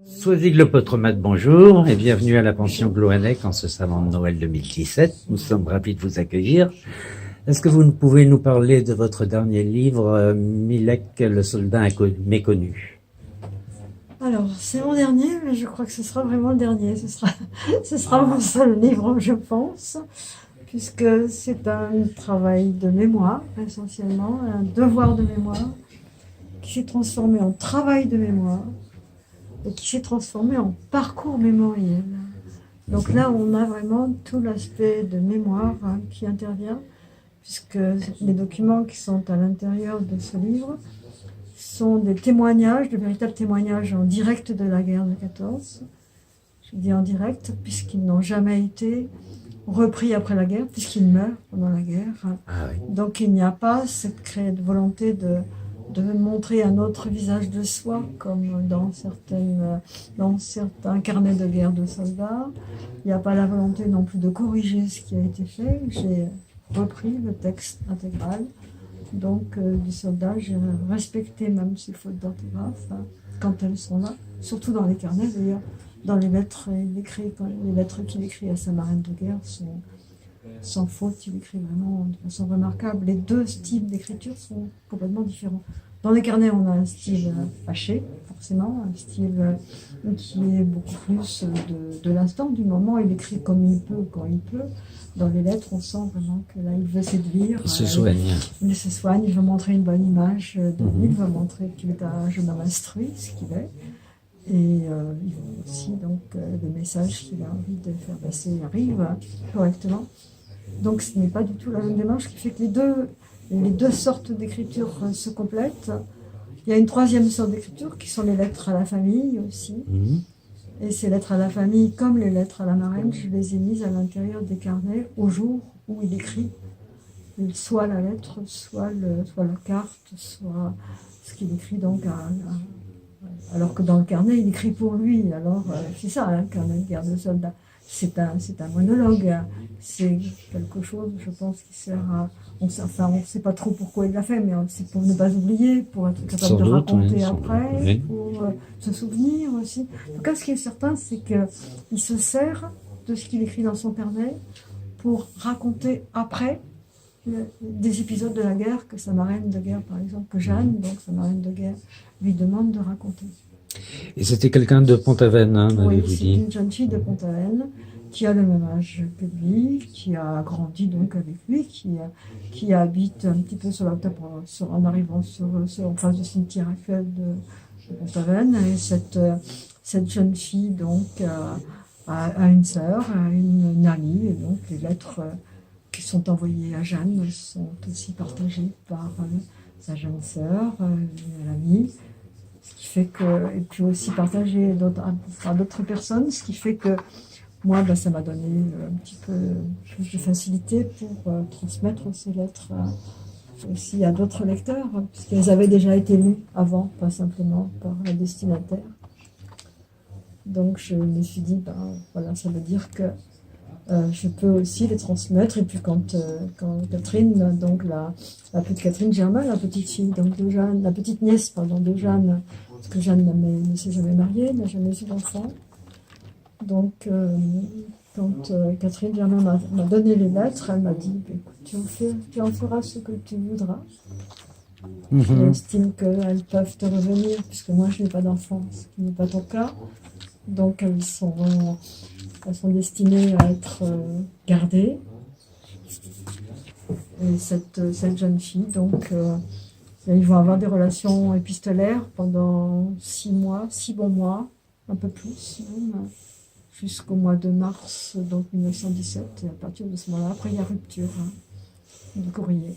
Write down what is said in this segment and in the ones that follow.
Soisy Glopotromat, bonjour et bienvenue à la pension Gloanec en ce salon de Noël 2017. Nous sommes ravis de vous accueillir. Est-ce que vous pouvez nous parler de votre dernier livre, Milek, le soldat méconnu? Alors, c'est mon dernier, mais je crois que ce sera vraiment le dernier. Ce sera mon seul livre, je pense, puisque c'est un travail de mémoire, essentiellement, un devoir de mémoire, qui s'est transformé en travail de mémoire et qui s'est transformé en parcours mémoriel. Donc là, on a vraiment tout l'aspect de mémoire qui intervient, puisque les documents qui sont à l'intérieur de ce livre sont des témoignages, de véritables témoignages en direct de la guerre de 14. Je dis en direct, puisqu'ils n'ont jamais été repris après la guerre, puisqu'ils meurent pendant la guerre. Ah oui. Donc il n'y a pas cette volonté de montrer un autre visage de soi, comme dans certains carnets de guerre de soldats. Il n'y a pas la volonté non plus de corriger ce qui a été fait. J'ai repris le texte intégral. Donc, du soldat, j'ai respecté même ces fautes d'orthographe quand elles sont là, surtout dans les carnets d'ailleurs. Dans les lettres, les lettres qu'il écrit à sa marraine de guerre sont sans faute, il écrit vraiment de façon remarquable. Les deux styles d'écriture sont complètement différents. Dans les carnets, on a un style haché, forcément, un style qui est beaucoup plus de l'instant, du moment. Il écrit comme il peut, quand il peut. Dans les lettres, on sent vraiment que là, il veut séduire. Il se soigne. Il se soigne, il veut montrer une bonne image de lui, il veut montrer qu'il est un jeune homme instruit, ce qu'il est. Et il veut aussi, donc, les messages qu'il a envie de faire passer arrivent correctement. Donc ce n'est pas du tout la même démarche, qui fait que les deux sortes d'écriture se complètent. Il y a une troisième sorte d'écriture qui sont les lettres à la famille aussi. Et ces lettres à la famille, comme les lettres à la marraine, je les ai mises à l'intérieur des carnets au jour où il écrit. Soit la lettre, soit la carte, soit ce qu'il écrit donc alors que dans le carnet, il écrit pour lui. Alors c'est ça, un carnet de guerre de soldat. C'est un monologue, c'est quelque chose, je pense, qui sert à... on ne sait pas trop pourquoi il l'a fait, mais c'est pour ne pas oublier, pour être capable de raconter après, pour se souvenir aussi. En tout cas, ce qui est certain, c'est qu'il se sert de ce qu'il écrit dans son carnet pour raconter après des épisodes de la guerre que sa marraine de guerre, par exemple, que Jeanne, donc sa marraine de guerre, lui demande de raconter. Et c'était quelqu'un de Pont-Aven, hein, oui, m'avez-vous c'est dit. une jeune fille de Pont-Aven qui a le même âge que lui, qui a grandi donc avec lui, qui habite un petit peu en arrivant en face du cimetière actuel de Pont-Aven. Et cette jeune fille donc a une sœur, une amie, et donc les lettres qui sont envoyées à Jeanne sont aussi partagées par sa jeune sœur, l'amie. Ce qui fait que, et puis aussi partagé par d'autres personnes, ce qui fait que moi, ça m'a donné un petit peu plus de facilité pour transmettre ces lettres aussi à d'autres lecteurs, puisqu'elles avaient déjà été lues avant, pas simplement par la destinataire. Donc je me suis dit, voilà, ça veut dire que je peux aussi les transmettre. Et puis quand Catherine, donc la petite Catherine Germain, la petite fille donc de Jeanne, la petite nièce de Jeanne, parce que Jeanne ne s'est jamais mariée, n'a jamais eu d'enfant. Donc quand Catherine Germain m'a donné les lettres, elle m'a dit, écoute, tu en feras ce que tu voudras. J'estime qu'elles peuvent te revenir, puisque moi je n'ai pas d'enfant, ce qui n'est pas ton cas. Donc elles sont destinées à être gardées. Et cette jeune fille, donc, ils vont avoir des relations épistolaires pendant 6 bons mois, un peu plus même, jusqu'au mois de mars donc 1917. Et à partir de ce moment-là, après il y a rupture du courrier.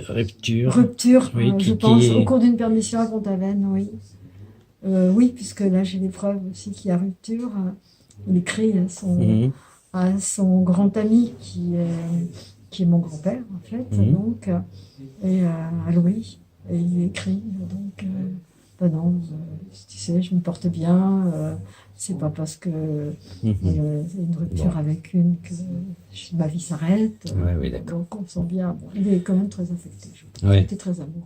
Rupture, oui, je pense, au cours d'une permission à Pont-Aven, oui. Oui, puisque là j'ai les preuves aussi qu'il y a rupture. Il écrit à son grand ami qui est mon grand-père en fait, donc, et à Louis, et il lui écrit donc non, tu sais, je me porte bien, c'est pas parce que il y a une rupture avec une que ma vie s'arrête. Oui, d'accord. Donc on sent bien, il est quand même très affecté, il était très amoureux.